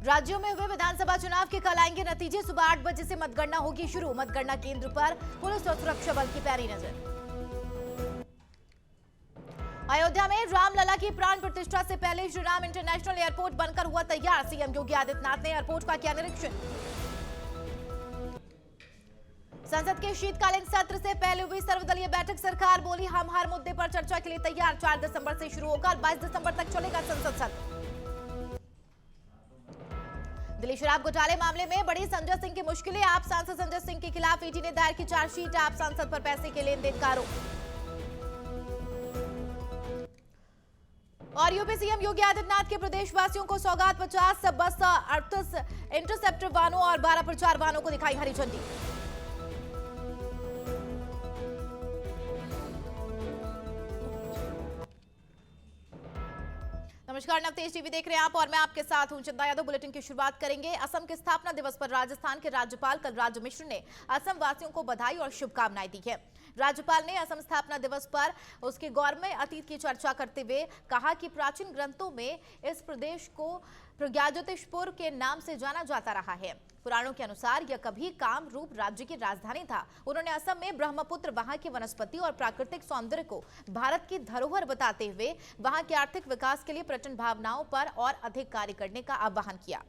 राज्यों में हुए विधानसभा चुनाव के कल आएंगे नतीजे। सुबह 8 बजे से मतगणना होगी शुरू। मतगणना केंद्र पर पुलिस और सुरक्षा बल की पैनी नजर। अयोध्या में रामलला की प्राण प्रतिष्ठा से पहले श्री राम इंटरनेशनल एयरपोर्ट बनकर हुआ तैयार। सीएम योगी आदित्यनाथ ने एयरपोर्ट का किया निरीक्षण। संसद के शीतकालीन सत्र से पहले हुई सर्वदलीय बैठक। सरकार बोली हम हर मुद्दे पर चर्चा के लिए तैयार। 4 दिसंबर से शुरू होकर 22 दिसंबर तक चलेगा संसद सत्र। दिल्ली शराब घोटाले मामले में बढ़ी संजय सिंह की मुश्किलें। आप सांसद संजय सिंह के खिलाफ ईडी ने दायर की चार्जशीट। आप सांसद पर पैसे के लेन देन का आरोप। और यूपी सीएम योगी आदित्यनाथ के प्रदेशवासियों को सौगात। 50 बस 38 इंटरसेप्टर वाहनों और 12 प्रचार वाहनों को दिखाई हरी झंडी। नमस्कार, नवतेज टीवी देख रहे हैं आप और मैं आपके साथ हूं चंदा यादव। बुलेटिन की शुरुआत करेंगे। असम के स्थापना दिवस पर राजस्थान के राज्यपाल कलराज मिश्र ने असम वासियों को बधाई और शुभकामनाएं दी है। राज्यपाल ने असम स्थापना दिवस पर उसके गौरवमय अतीत की चर्चा करते हुए कहा कि प्राचीन ग्रंथों में इस प्रदेश को प्रज्ञाज्योतिषपुर के नाम से जाना जाता रहा है। पुराणों के अनुसार यह कभी कामरूप राज्य की राजधानी था। उन्होंने असम में ब्रह्मपुत्र, वहां की वनस्पति और प्राकृतिक सौंदर्य को भारत की धरोहर बताते हुए वहां के आर्थिक विकास के लिए पर्यटन भावनाओं पर और अधिक कार्य करने का आह्वान किया।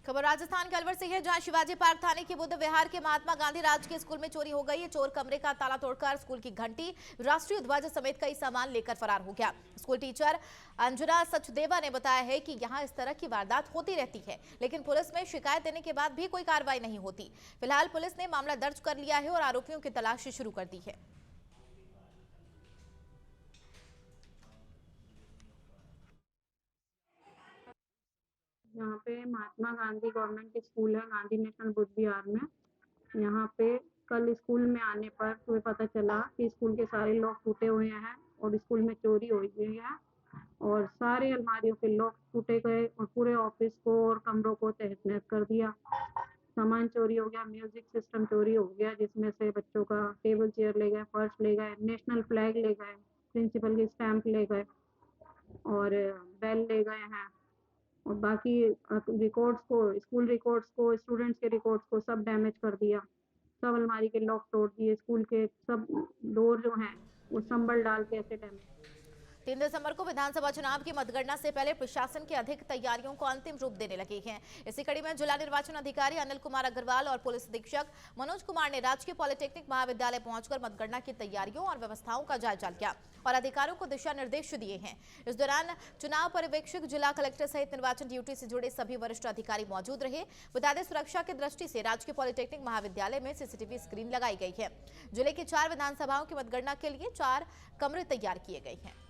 खबर राजस्थान के अलवर से है, जहां शिवाजी पार्क थाने के बुद्ध विहार के महात्मा गांधी राजकीय स्कूल में चोरी हो गई है। चोर कमरे का ताला तोड़कर स्कूल की घंटी, राष्ट्रीय ध्वज समेत कई सामान लेकर फरार हो गया। स्कूल टीचर अंजुना सचदेवा ने बताया है कि यहां इस तरह की वारदात होती रहती है, लेकिन पुलिस में शिकायत देने के बाद भी कोई कार्रवाई नहीं होती। फिलहाल पुलिस ने मामला दर्ज कर लिया है और आरोपियों की तलाश शुरू कर दी है। यहाँ पे महात्मा गांधी गवर्नमेंट स्कूल है, गांधी नेशनल बुद्ध विहार में। यहाँ पे कल स्कूल में आने पर तुम्हें पता चला कि स्कूल के सारे लॉक टूटे हुए हैं और स्कूल में चोरी हुई है और सारे अलमारियों के लॉक टूटे गए और पूरे ऑफिस को और कमरों को तहस नहस कर दिया। सामान चोरी हो गया, म्यूजिक सिस्टम चोरी हो गया, जिसमें से बच्चों का टेबल चेयर ले गए, पर्स ले गए, नेशनल फ्लैग ले गए, प्रिंसिपल की स्टैंप ले गए और बेल ले गए हैं और बाकी रिकॉर्ड्स को, स्कूल रिकॉर्ड्स को, स्टूडेंट्स के रिकॉर्ड्स को सब डैमेज कर दिया। सब अलमारी के लॉक तोड़ दिए, स्कूल के सब डोर जो हैं वो संबल डाल के ऐसे डैमेज। 3 दिसंबर को विधानसभा चुनाव की मतगणना से पहले प्रशासन की अधिक तैयारियों को अंतिम रूप देने लगी हैं। इसी कड़ी में जिला निर्वाचन अधिकारी अनिल कुमार अग्रवाल और पुलिस अधीक्षक मनोज कुमार ने राजकीय पॉलिटेक्निक महाविद्यालय पहुंचकर मतगणना की तैयारियों और व्यवस्थाओं का जायजा लिया और अधिकारियों को दिशा निर्देश दिए हैं। इस दौरान चुनाव पर्यवेक्षक, जिला कलेक्टर सहित निर्वाचन ड्यूटी से जुड़े सभी वरिष्ठ अधिकारी मौजूद रहे। बता दें, सुरक्षा की दृष्टि से राजकीय पॉलिटेक्निक महाविद्यालय में सीसीटीवी स्क्रीन लगाई गई है। जिले की 4 विधानसभाओं की मतगणना के लिए 4 कमरे तैयार किए गए हैं।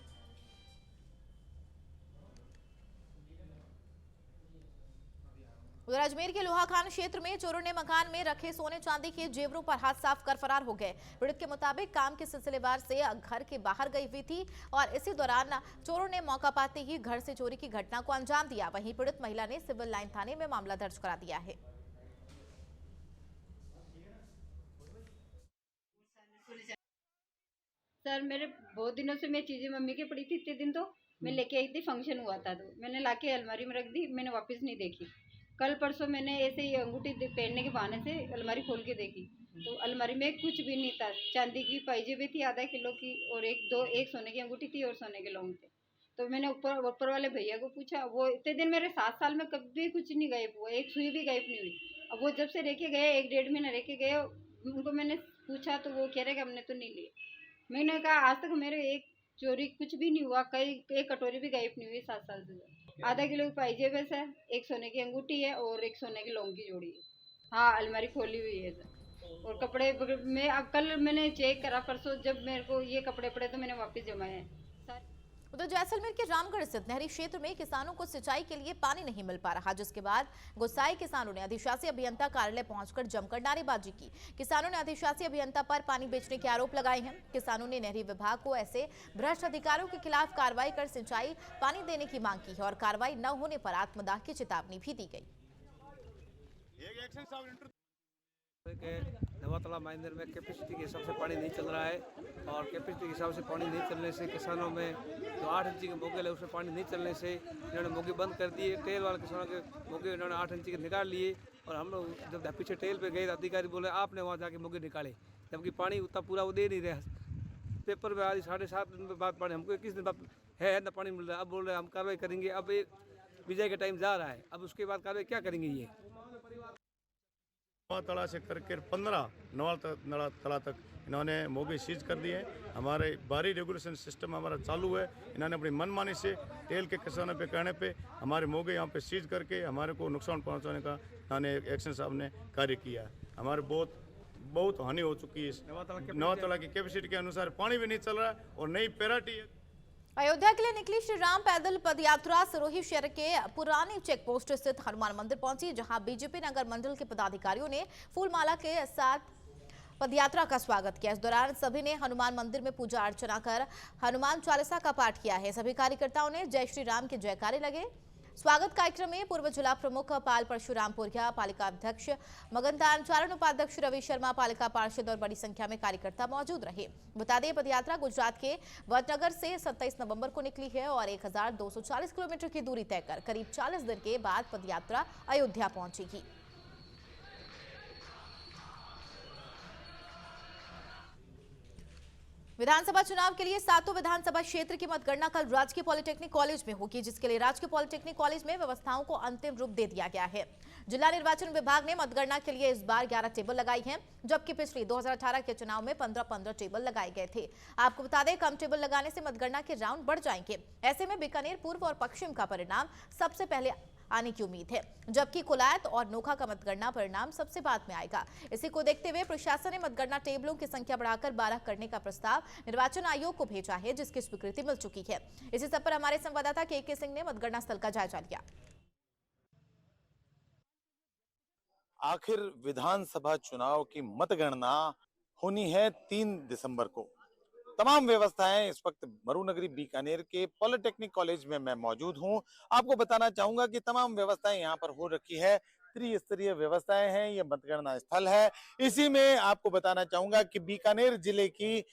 उधर अजमेर के लोहाखान क्षेत्र में चोरों ने मकान में रखे सोने चांदी के जेवरों पर हाथ साफ कर फरार हो गए। पीड़ित के मुताबिक काम के सिलसिलेवार से घर के बाहर गई हुई थी और इसी दौरान चोरों ने मौका पाते ही घर से चोरी की घटना को अंजाम दिया। वहीं पीड़ित महिला ने सिविल लाइन थाने में मामला दर्ज करा दिया है। सर, मेरे बहुत दिनों से मैं चीजें मम्मी की पड़ी थी। इतने दिन तो मैं लेके आई थी, फंक्शन हुआ था तो मैंने लाके अलमारी में रख दी। मैंने वापस नहीं देखी। कल परसों मैंने ऐसे ही अंगूठी पहनने के बहाने से अलमारी खोल के देखी तो अलमारी में कुछ भी नहीं था। चांदी की पाइजेबी थी आधा किलो की और एक सोने की अंगूठी थी और सोने के लौंग थे। तो मैंने ऊपर वाले भैया को पूछा, वो इतने दिन मेरे 7 साल में कभी कुछ नहीं गायब हुआ, एक सुई भी गायब नहीं हुई। अब वो जब से रह के गए, 1-1.5 महीना रह के गए, उनको मैंने पूछा तो वो कह रहे कि हमने तो नहीं लिए। मैंने कहा आज तक मेरे एक चोरी कुछ भी नहीं हुआ, एक कटोरी भी गायब नहीं हुई 7 साल से। आधा किलो की पाइजेब है सर, एक सोने की अंगूठी है और एक सोने की लौंग की जोड़ी है। हाँ, अलमारी खोली हुई है सर। और कपड़े में अब कल मैंने चेक करा, परसों जब मेरे को ये कपड़े पड़े तो मैंने वापस जमाए हैं सर। उधर जैसलमेर के रामगढ़ स्थित नहरी क्षेत्र में किसानों को सिंचाई के लिए पानी नहीं मिल पा रहा, जिसके बाद गुस्साए किसानों ने अधिशासी अभियंता कार्यालय पहुंचकर जमकर नारेबाजी की। किसानों ने अधिशासी अभियंता पर पानी बेचने के आरोप लगाए हैं। किसानों ने नहरी विभाग को ऐसे भ्रष्ट अधिकारियों के खिलाफ कार्रवाई कर सिंचाई पानी देने की मांग की है और कार्रवाई न होने पर आत्मदाह की चेतावनी भी दी गई। के नवातला माइनर में कैपेसिटी के हिसाब से पानी नहीं चल रहा है और कैपेसिटी के हिसाब से पानी नहीं चलने से किसानों में जो 8 इंची के मोगे उसमें पानी नहीं चलने से इन्होंने मोगे बंद कर दिए। टेल वाले किसानों के मोगे इन्होंने 8 इंची के निकाल लिए और हम लोग जब पीछे टेल पे गए अधिकारी बोले आपने वहाँ जाके मोगे निकाले, जबकि पानी उतना पूरा वो दे नहीं रहा। पेपर में आज 7.5 दिन के बाद पानी हमको 21 दिन बाद है ना पानी मिल रहा है। अब बोल रहे हैं हम कार्रवाई करेंगे। अब विजय का टाइम जा रहा है, अब उसके बाद कार्रवाई क्या करेंगे। ये नवातला से करके 15 नवातला तक इन्होंने मोगे सीज कर दिए हैं। हमारे बारी रेगुलेशन सिस्टम हमारा चालू है। इन्होंने अपनी मनमानी से तेल के किसानों पे कहने पे हमारे मोगे यहाँ पे सीज करके हमारे को नुकसान पहुँचाने का इन्होंने एक्शन साहब ने कार्य किया है। हमारे बहुत हानि हो चुकी है। नवातला की कैपेसिटी के अनुसार पानी भी नहीं चल रहा है और नई पेराटी है। अयोध्या के लिए निकली श्री राम पैदल पदयात्रा सिरोही शहर के पुरानी चेक पोस्ट स्थित हनुमान मंदिर पहुंची, जहां बीजेपी नगर मंडल के पदाधिकारियों ने फूलमाला के साथ पदयात्रा का स्वागत किया। इस दौरान सभी ने हनुमान मंदिर में पूजा अर्चना कर हनुमान चालीसा का पाठ किया है। सभी कार्यकर्ताओं ने जय श्री राम के जयकारे लगे। स्वागत कार्यक्रम में पूर्व जिला प्रमुख पाल परशुरामपुरिया, पालिका अध्यक्ष मगनदान, चारण उपाध्यक्ष रवि शर्मा, पालिका पार्षद और बड़ी संख्या में कार्यकर्ता मौजूद रहे। बता दें पदयात्रा गुजरात के वडनगर से 27 नवंबर को निकली है और 1240 किलोमीटर की दूरी तय कर करीब 40 दिन के बाद पदयात्रा अयोध्या पहुंचेगी। विधानसभा चुनाव के लिए 7 विधानसभा क्षेत्र की मतगणना कल राजकीय पॉलिटेक्निक कॉलेज में होगी, जिसके लिए राजकीय पॉलिटेक्निक कॉलेज में व्यवस्थाओं को अंतिम रूप दे दिया गया है। जिला निर्वाचन विभाग ने मतगणना के लिए इस बार 11 टेबल लगाई हैं, जबकि पिछली 2018 के चुनाव में 15 टेबल लगाए गए थे। आपको बता दें कम टेबल लगाने से मतगणना के राउंड बढ़ जाएंगे। ऐसे में बीकानेर पूर्व और पश्चिम का परिणाम सबसे पहले आने की उम्मीद है, जबकि कोलायत और नोखा का मतगणना परिणाम सबसे बाद में आएगा। इसी को देखते हुए प्रशासन ने मतगणना टेबलों की संख्या बढ़ाकर 12 करने का प्रस्ताव निर्वाचन आयोग को भेजा है, जिसकी स्वीकृति मिल चुकी है। इसी सब पर हमारे संवाददाता के सिंह ने मतगणना स्थल का जायजा लिया। आखिर विधानसभा चुनाव की मतगणना होनी है 3 दिसंबर को। तमाम व्यवस्थाएं इस वक्त मरुनगरी बीकानेर के पॉलिटेक्निक कॉलेज में मैं मौजूद हूं। आपको बताना चाहूंगा कि तमाम व्यवस्थाएं यहां पर हो रखी है। त्रिस्तरीय व्यवस्थाएं हैं, ये मतगणना स्थल है। इसी में आपको बताना चाहूंगा कि बीकानेर जिले की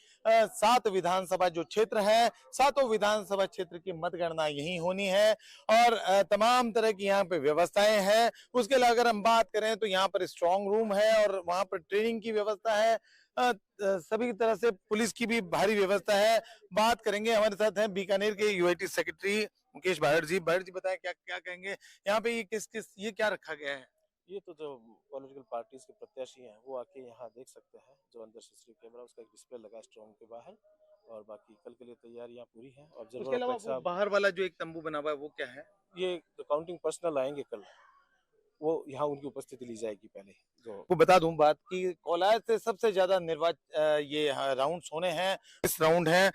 7 विधानसभा जो क्षेत्र है, 7 विधानसभा क्षेत्र की मतगणना यही होनी है और तमाम तरह की यहाँ पे व्यवस्थाएं हैं। उसके अलावा अगर हम बात करें तो यहाँ पर स्ट्रांग रूम है और वहां पर ट्रेनिंग की व्यवस्था है। सभी तरह से पुलिस की भी भारी व्यवस्था है। बात करेंगे, हमारे साथ हैं बीकानेर के यूआईटी सेक्रेटरी मुकेश बाहर जी बताएं क्या कहेंगे यहाँ पे ये क्या रखा गया है। ये तो जो पॉलिटिकल पार्टीज के प्रत्याशी हैं वो आके यहाँ देख सकते हैं। जो अंदर सीसीटीवी कैमरा उसका एक डिस्प्ले लगा है स्ट्रॉन्ग के बाहर, और बाकी कल के लिए तैयारियां पूरी हैं। उसके अलावा बाहर वाला जो एक तंबू बना हुआ है वो क्या है? ये जो काउंटिंग पर्सनल आएंगे कल, वो यहाँ उनकी उपस्थिति ली जाएगी। पहले जो को बता दूं बात की कोलायत से सबसे ज्यादा ये राउंड होने हैं, 20 राउंड हैं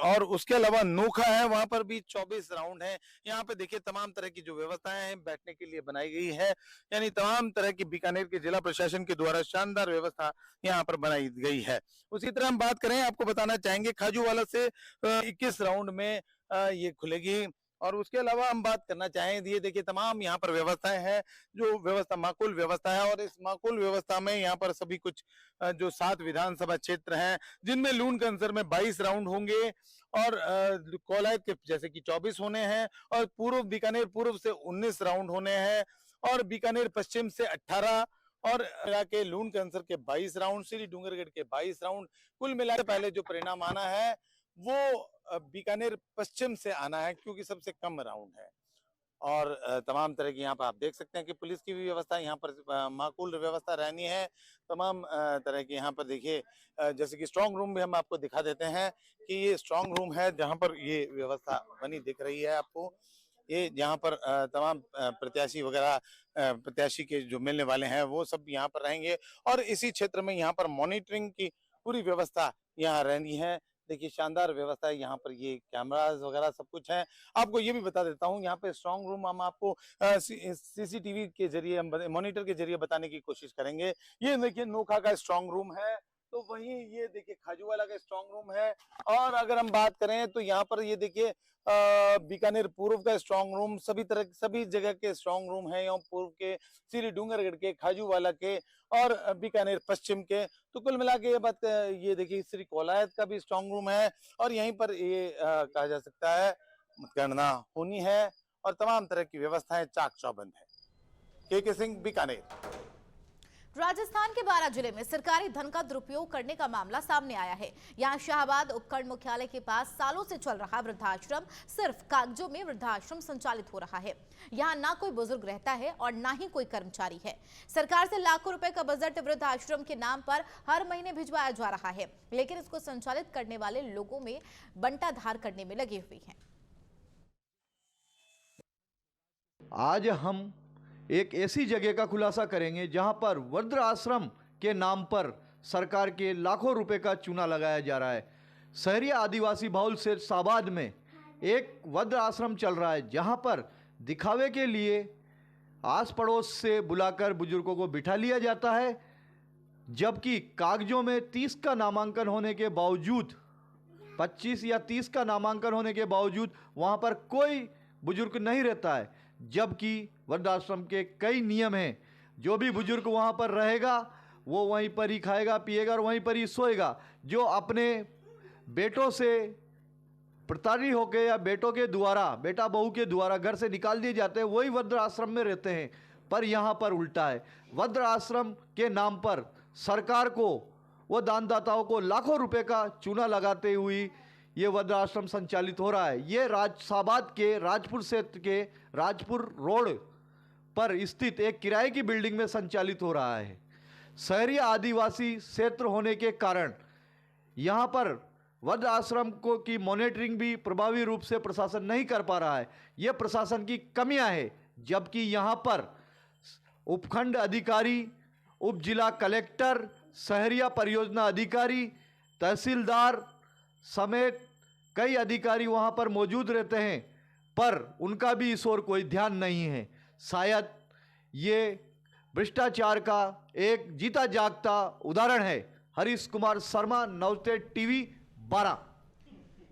और उसके अलावा नोखा है, वहां पर भी 24 राउंड हैं। यहाँ पे देखिए तमाम तरह की जो व्यवस्थाएं हैं बैठने के लिए बनाई गई है, यानी तमाम तरह की बीकानेर के जिला प्रशासन के द्वारा शानदार व्यवस्था यहाँ पर बनाई गई है। उसी तरह हम बात करें, आपको बताना चाहेंगे खाजूवाला से 21 राउंड में ये खुलेगी। और उसके अलावा हम बात करना चाहें, ये देखिए तमाम यहाँ पर व्यवस्थाएं हैं, जो व्यवस्था माकूल व्यवस्था है और इस माकूल व्यवस्था में यहाँ पर सभी कुछ जो 7 विधानसभा क्षेत्र हैं, जिनमें लून कंसर में 22 राउंड होंगे और कोलायत के जैसे कि 24 होने हैं और पूर्व बीकानेर पूर्व से 19 राउंड होने हैं और बीकानेर पश्चिम से 18 और के लून कंसर के 22 राउंड, श्री डूंगरगढ़ के 22 राउंड। कुल मिलाकर पहले जो परिणाम आना है वो बीकानेर पश्चिम से आना है, क्योंकि सबसे कम राउंड है। और तमाम तरह की यहाँ पर आप देख सकते हैं कि पुलिस की भी व्यवस्था यहाँ पर माकूल व्यवस्था रहनी है। तमाम तरह की यहाँ पर देखिए जैसे कि स्ट्रांग रूम भी हम आपको दिखा देते हैं कि ये स्ट्रांग रूम है जहाँ पर ये व्यवस्था बनी दिख रही है आपको। ये यहाँ पर तमाम प्रत्याशी के जो मिलने वाले हैं वो सब यहाँ पर रहेंगे और इसी क्षेत्र में यहाँ पर मॉनिटरिंग की पूरी व्यवस्था यहाँ रहनी है। देखिए शानदार व्यवस्था है यहाँ पर, ये कैमरास वगैरह सब कुछ है। आपको ये भी बता देता हूँ यहाँ पे स्ट्रांग रूम हम आपको सीसीटीवी के जरिए, हम मॉनिटर के जरिए बताने की कोशिश करेंगे। ये देखिए नोखा का स्ट्रांग रूम है, तो वहीं ये देखिए खाजूवाला का स्ट्रांग रूम है। और अगर हम बात करें तो यहाँ पर ये देखिए बीकानेर पूर्व का स्ट्रांग रूम, सभी जगह के स्ट्रांग रूम है यहाँ पूर्व के, श्री डूंगरगढ़ के, खाजूवाला के और बीकानेर पश्चिम के। तो कुल मिला के ये बात, ये देखिए श्री कोलायत का भी स्ट्रांग रूम है और यहीं पर ये कहा जा सकता है मतगणना होनी है और तमाम तरह की व्यवस्थाएं चाक चौबंद है। के सिंह, बीकानेर। राजस्थान के बारां जिले में सरकारी धन का दुरुपयोग करने का मामला सामने आया है। यहां शाहबाद उपखंड मुख्यालय के पास सालों से चल रहा वृद्धाश्रम सिर्फ कागजों में वृद्धाश्रम संचालित हो रहा है। यहां ना कोई बुजुर्ग रहता है और ना ही कोई कर्मचारी है। सरकार से लाखों रुपए का बजट वृद्धाश्रम के नाम पर हर महीने भिजवाया जा रहा है, लेकिन इसको संचालित करने वाले लोगों में बंटाधार करने में लगे हुए हैं। आज हम एक ऐसी जगह का खुलासा करेंगे जहां पर वृद्ध आश्रम के नाम पर सरकार के लाखों रुपए का चूना लगाया जा रहा है। शहरी आदिवासी बहुल से शाहबाद में एक वृद्ध आश्रम चल रहा है जहां पर दिखावे के लिए आस पड़ोस से बुलाकर बुजुर्गों को बिठा लिया जाता है, जबकि कागजों में 30 का नामांकन होने के बावजूद, 25 या 30 का नामांकन होने के बावजूद वहां पर कोई बुजुर्ग नहीं रहता है। जबकि वृद्धाश्रम के कई नियम हैं। जो भी बुजुर्ग वहां पर रहेगा वो वहीं पर ही खाएगा पिएगा और वहीं पर ही सोएगा। जो अपने बेटों से प्रताड़ित होकर या बेटों के द्वारा, बेटा बहू के द्वारा घर से निकाल दिए जाते हैं, वही वृद्धाश्रम में रहते हैं। पर यहाँ पर उल्टा है। वृद्धाश्रम के नाम पर सरकार को, वो दानदाताओं को लाखों रुपए का चूना लगाते हुए ये वृद्धाश्रम संचालित हो रहा है। ये शाहबाद के राजपुर क्षेत्र के राजपुर रोड पर स्थित एक किराए की बिल्डिंग में संचालित हो रहा है। शहरी आदिवासी क्षेत्र होने के कारण यहाँ पर वृद्ध आश्रम को की मॉनिटरिंग भी प्रभावी रूप से प्रशासन नहीं कर पा रहा है। ये प्रशासन की कमियां है। जबकि यहाँ पर उपखंड अधिकारी, उप जिला कलेक्टर, शहरिया परियोजना अधिकारी, तहसीलदार समेत कई अधिकारी वहां पर मौजूद रहते हैं, पर उनका भी इस ओर कोई ध्यान नहीं है। शायद ये भ्रष्टाचार का एक जीता जागता उदाहरण है। हरीश कुमार शर्मा, नवतेज टीवी, बारां।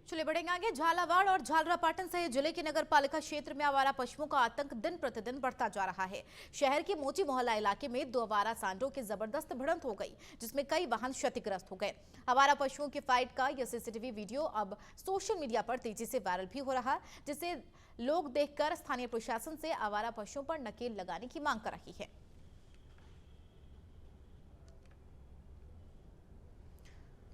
चलिए बढ़ेंगे आगे। झालावाड़ और झालरापाटन सहित जिले के नगर पालिका क्षेत्र में आवारा पशुओं का आतंक दिन प्रतिदिन बढ़ता जा रहा है। शहर के मोची मोहल्ला इलाके में 2 आवारा सांडों की जबरदस्त भिड़ंत हो गई, जिसमें कई वाहन क्षतिग्रस्त हो गए। आवारा पशुओं की फाइट का यह सीसीटीवी वीडियो अब सोशल मीडिया पर तेजी से वायरल भी हो रहा है, जिसे लोग देखकर स्थानीय प्रशासन से आवारा पशुओं पर नकेल लगाने की मांग कर रही है।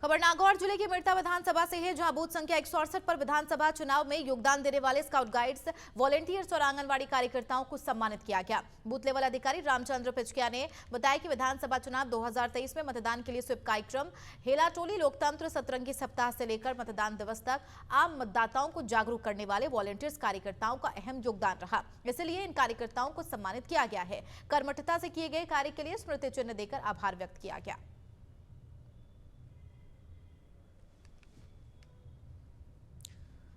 खबर नागौर जिले की मिर्ता विधानसभा से है, जहां बूथ संख्या 168 पर विधानसभा चुनाव में योगदान देने वाले स्काउट गाइड्स, वॉलेंटियर्स और आंगनवाड़ी कार्यकर्ताओं को सम्मानित किया गया। बूथ लेवल अधिकारी रामचंद्र पिचकिया ने बताया कि विधानसभा चुनाव 2023 में मतदान के लिए स्वीप कार्यक्रम हेला टोली लोकतंत्र सतरंगी सप्ताह से लेकर मतदान दिवस तक आम मतदाताओं को जागरूक करने वाले वॉलेंटियर्स कार्यकर्ताओं का अहम योगदान रहा, इसलिए इन कार्यकर्ताओं को सम्मानित किया गया है। कर्मठता से किए गए कार्य के लिए स्मृति चिन्ह देकर आभार व्यक्त किया गया।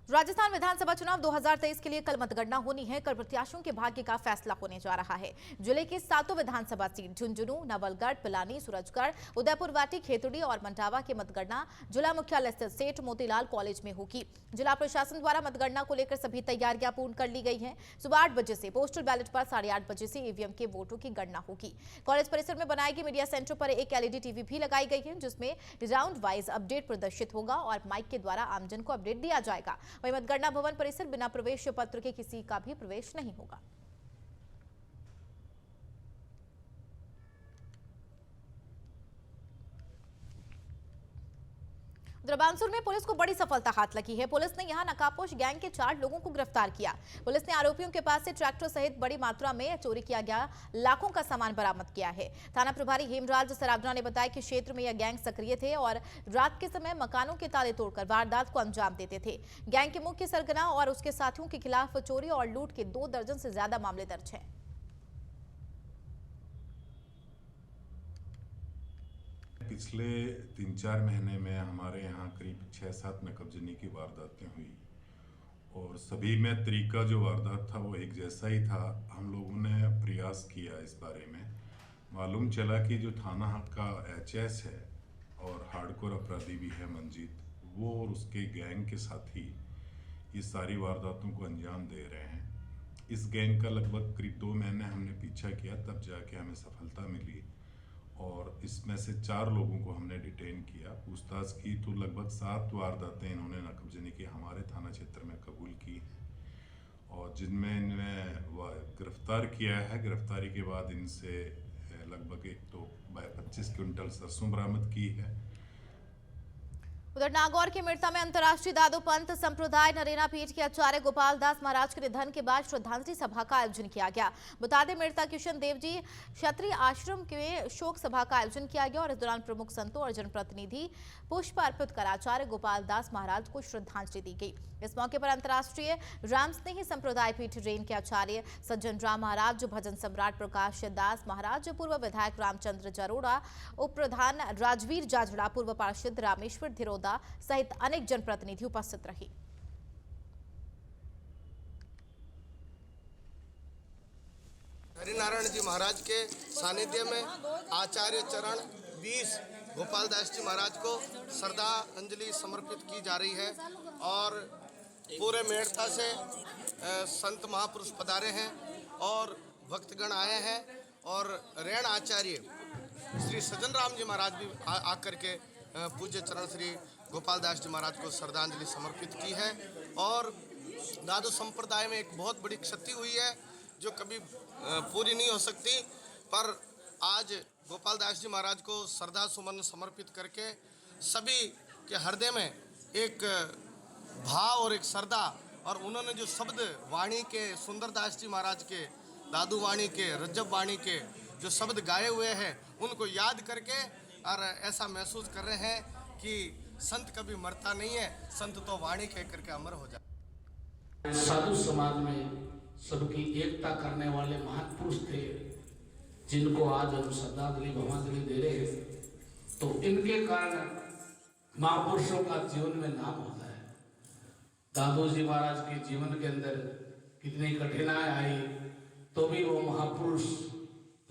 राजस्थान विधानसभा चुनाव 2023 के लिए कल मतगणना होनी है। कल प्रत्याशियों के भाग्य का फैसला होने जा रहा है। जिले के 7 विधानसभा सीट झुंझुनू, नवलगढ़, पिलानी, सूरजगढ़, उदयपुर वाटी, खेतड़ी और मंडावा की मतगणना जिला मुख्यालय स्थित सेठ मोतीलाल कॉलेज में होगी। जिला प्रशासन द्वारा मतगणना को लेकर सभी तैयारियां पूर्ण कर ली गई हैं। सुबह 8 बजे से पोस्टल बैलेट पर 8:30 बजे से ईवीएम के वोटों की गणना होगी। कॉलेज परिसर में बनाए गए मीडिया सेंटर पर एक एलईडी टीवी भी लगाई गई है, जिसमें राउंड वाइज अपडेट प्रदर्शित होगा और माइक के द्वारा आमजन को अपडेट दिया जाएगा। वहीं मतगणना भवन परिसर बिना प्रवेश पत्र के किसी का भी प्रवेश नहीं होगा। द्रबांसुर में पुलिस को बड़ी सफलता हाथ लगी है। पुलिस ने यहां नकाबपोश गैंग के 4 लोगों को गिरफ्तार किया। पुलिस ने आरोपियों के पास से ट्रैक्टर सहित बड़ी मात्रा में चोरी किया गया लाखों का सामान बरामद किया है। थाना प्रभारी हेमराज सरावना ने बताया कि क्षेत्र में यह गैंग सक्रिय थे और रात के समय मकानों के ताले तोड़कर वारदात को अंजाम देते थे। गैंग के मुख्य सरगना और उसके साथियों के खिलाफ चोरी और लूट के 2 दर्जन से ज्यादा मामले दर्ज हैं। पिछले 3-4 महीने में हमारे यहाँ करीब 6-7 नकबजनी की वारदातें हुई और सभी में तरीका जो वारदात था वो एक जैसा ही था। हम लोगों ने प्रयास किया इस बारे में। मालूम चला कि जो थाना का एचएस है और हार्डकोर अपराधी भी है मंजीत, वो और उसके गैंग के साथी ये सारी वारदातों को अंजाम दे रहे हैं। इस गैंग का लगभग करीब 2 महीने हमने पीछा किया, तब जाके हमें सफलता मिली और इसमें से 4 लोगों को हमने डिटेन किया, पूछताछ की तो लगभग 7 वारदातें इन्होंने नकबजनी की हमारे थाना क्षेत्र में कबूल की और जिनमें इन्हें गिरफ्तार किया है। गिरफ्तारी के बाद इनसे लगभग 25 क्विंटल सरसों बरामद की है। उधर नागौर के मिर्ता में अंतर्राष्ट्रीय दादू पंथ संप्रदाय नरेना पीठ के आचार्य गोपाल दास महाराज के निधन के बाद श्रद्धांजलि सभा का आयोजन किया गया। बता दें मिर्ता किशन देव जी क्षत्रिय आश्रम के शोक सभा का आयोजन किया गया और इस दौरान प्रमुख संतों और जनप्रतिनिधि पुष्प अर्पित कर आचार्य गोपाल दास महाराज को श्रद्धांजलि दी गई। इस मौके पर अंतर्राष्ट्रीय राम स्नेही संप्रदाय पीठ रेन के आचार्य सज्जन राम महाराज, भजन सम्राट प्रकाश दास महाराज, पूर्व विधायक रामचंद्र जरोड़ा, उप प्रधान राजवीर जाजड़ा, पूर्व पार्षद रामेश्वर धिरोदा सहित अनेक जनप्रतिनिधि उपस्थित रहे। हरिनारायण जी महाराज के सानिध्य में आचार्य चरण 20 गोपाल दास जी महाराज को श्रद्धांजलि समर्पित की जा रही है और पूरे मेड़ता से संत महापुरुष पधारे हैं और भक्तगण आए हैं और रेण आचार्य श्री सज्जन राम जी महाराज भी आकर के पूज्य चरण श्री गोपाल दास जी महाराज को श्रद्धांजलि समर्पित की है। और दादू संप्रदाय में एक बहुत बड़ी क्षति हुई है जो कभी पूरी नहीं हो सकती, पर आज गोपाल दास जी महाराज को श्रद्धा सुमन समर्पित करके सभी के हृदय में एक भाव और एक श्रद्धा, और उन्होंने जो शब्द वाणी के सुंदरदास जी महाराज के, दादू वाणी के, रज्जब वाणी के जो शब्द गाए हुए हैं उनको याद करके और ऐसा महसूस कर रहे हैं कि संत कभी मरता नहीं है, संत तो वाणी कह करके अमर हो जाए। साधु समाज में सबकी एकता करने वाले महापुरुष थे जिनको आज हम श्रद्धांजलि भवांजलि दे रहे हैं, तो इनके कारण महापुरुषों का जीवन में नाम होता है। दादू जी महाराज के जीवन के अंदर कितनी कठिनाई आई तो भी वो महापुरुष,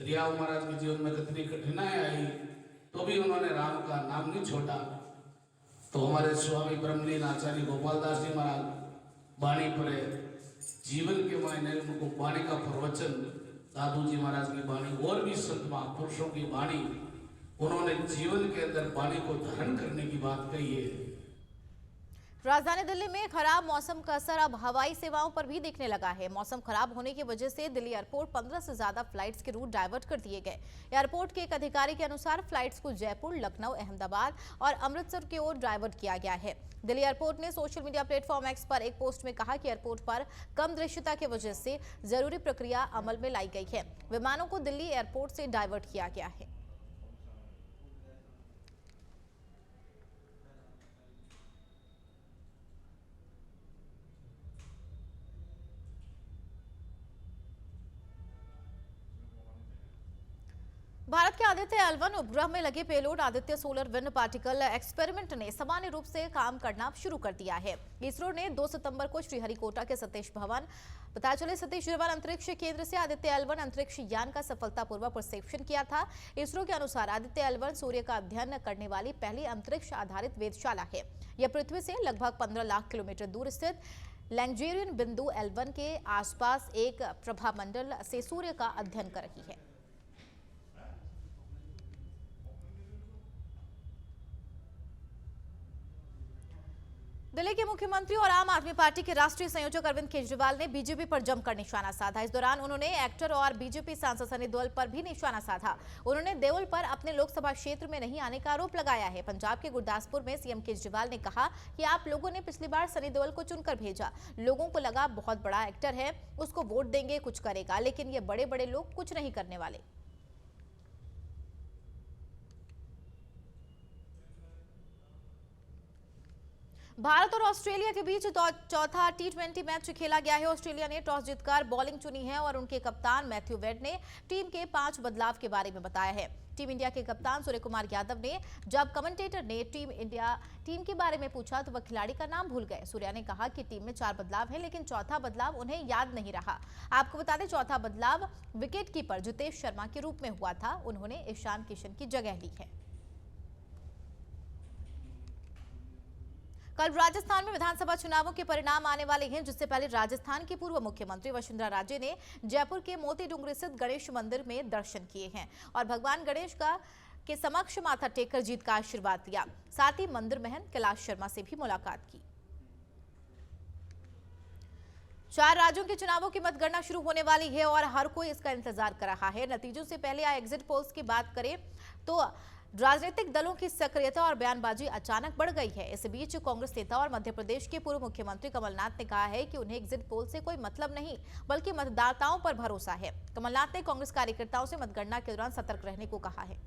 रियाव महाराज के जीवन में कितनी कठिनाई आई तो भी उन्होंने राम का नाम नहीं छोड़ा। तो हमारे स्वामी ब्रह्मलीन आचार्य गोपाल दास जी महाराज वाणी पर जीवन के मायने उनको वाणी का प्रवचन, दादू जी महाराज की वाणी और भी संत महापुरुषों की वाणी, उन्होंने जीवन के अंदर वाणी को धारण करने की बात कही है। राजधानी दिल्ली में खराब मौसम का असर अब हवाई सेवाओं पर भी दिखने लगा है। मौसम खराब होने की वजह से दिल्ली एयरपोर्ट 15 से ज्यादा फ्लाइट्स के रूट डाइवर्ट कर दिए गए। एयरपोर्ट के एक अधिकारी के अनुसार फ्लाइट्स को जयपुर, लखनऊ, अहमदाबाद और अमृतसर की ओर डाइवर्ट किया गया है। दिल्ली एयरपोर्ट ने सोशल मीडिया प्लेटफॉर्म एक्स पर एक पोस्ट में कहा कि एयरपोर्ट पर कम दृश्यता की वजह से जरूरी प्रक्रिया अमल में लाई गई है। विमानों को दिल्ली एयरपोर्ट से डाइवर्ट किया गया है। भारत के आदित्य L1 उपग्रह में लगे payload Aditya solar wind particle experiment ने सामान्य रूप से काम करना शुरू कर दिया है। इसरो ने 2 सितंबर को श्रीहरिकोटा के सतीश धवन अंतरिक्ष केंद्र से आदित्य L1 अंतरिक्ष यान का सफलतापूर्वक प्रक्षेपण किया था। इसरो के अनुसार आदित्य L1 सूर्य का अध्ययन करने वाली पहली अंतरिक्ष आधारित वेधशाला है। यह पृथ्वी से लगभग 15 लाख किलोमीटर दूर स्थित लैग्रेंजियन बिंदु L1 के आसपास एक प्रभामंडल से सूर्य का अध्ययन कर रही है। दिल्ली के मुख्यमंत्री और आम आदमी पार्टी के राष्ट्रीय संयोजक अरविंद केजरीवाल ने बीजेपी पर जमकर निशाना साधा। इस दौरान उन्होंने एक्टर और बीजेपी सांसद सनी देओल पर भी निशाना साधा। उन्होंने देओल पर अपने लोकसभा क्षेत्र में नहीं आने का आरोप लगाया है। पंजाब के गुरदासपुर में सीएम केजरीवाल ने कहा कि आप लोगों ने पिछली बार सनी देओल को चुनकर भेजा, लोगों को लगा बहुत बड़ा एक्टर है, उसको वोट देंगे, कुछ करेगा, लेकिन ये बड़े बड़े लोग कुछ नहीं करने वाले। भारत और ऑस्ट्रेलिया के बीच चौथा T20 मैच खेला गया है। ऑस्ट्रेलिया ने टॉस जीतकर बॉलिंग चुनी है और उनके कप्तान मैथ्यू वेड ने टीम के 5 बदलाव के बारे में बताया है। टीम इंडिया के कप्तान सूर्य कुमार यादव ने जब कमेंटेटर ने टीम के बारे में पूछा तो वह खिलाड़ी का नाम भूल गए। सूर्या ने कहा कि टीम में 4 बदलाव है, लेकिन चौथा बदलाव उन्हें याद नहीं रहा। आपको बता दें, चौथा बदलाव विकेटकीपर जितेश शर्मा के रूप में हुआ था। उन्होंने ईशान किशन की जगह ली है। कल राजस्थान में विधानसभा चुनावों के परिणाम आने वाले हैं, जिससे पहले राजस्थान की पूर्व मुख्यमंत्री वसुंधरा राजे ने जयपुर के मोती डूंगरी स्थित गणेश मंदिर में दर्शन किए हैं और भगवान गणेश के समक्ष माथा टेककर जीत का आशीर्वाद लिया। साथ ही मंदिर महंत कैलाश शर्मा से भी मुलाकात की। 4 राज्यों के चुनावों की मतगणना शुरू होने वाली है और हर कोई इसका इंतजार कर रहा है। नतीजों से पहले आए एग्जिट पोल्स की बात करें तो राजनीतिक दलों की सक्रियता और बयानबाजी अचानक बढ़ गई है। इस बीच कांग्रेस नेता और मध्य प्रदेश के पूर्व मुख्यमंत्री कमलनाथ ने कहा है कि उन्हें एग्जिट पोल से कोई मतलब नहीं, बल्कि मतदाताओं पर भरोसा है। कमलनाथ ने कांग्रेस कार्यकर्ताओं से मतगणना के दौरान सतर्क रहने को कहा है।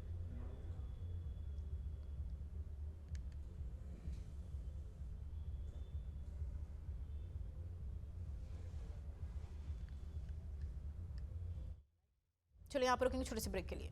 चलिए यहाँ पर रुकेंगे छोटे से ब्रेक के लिए।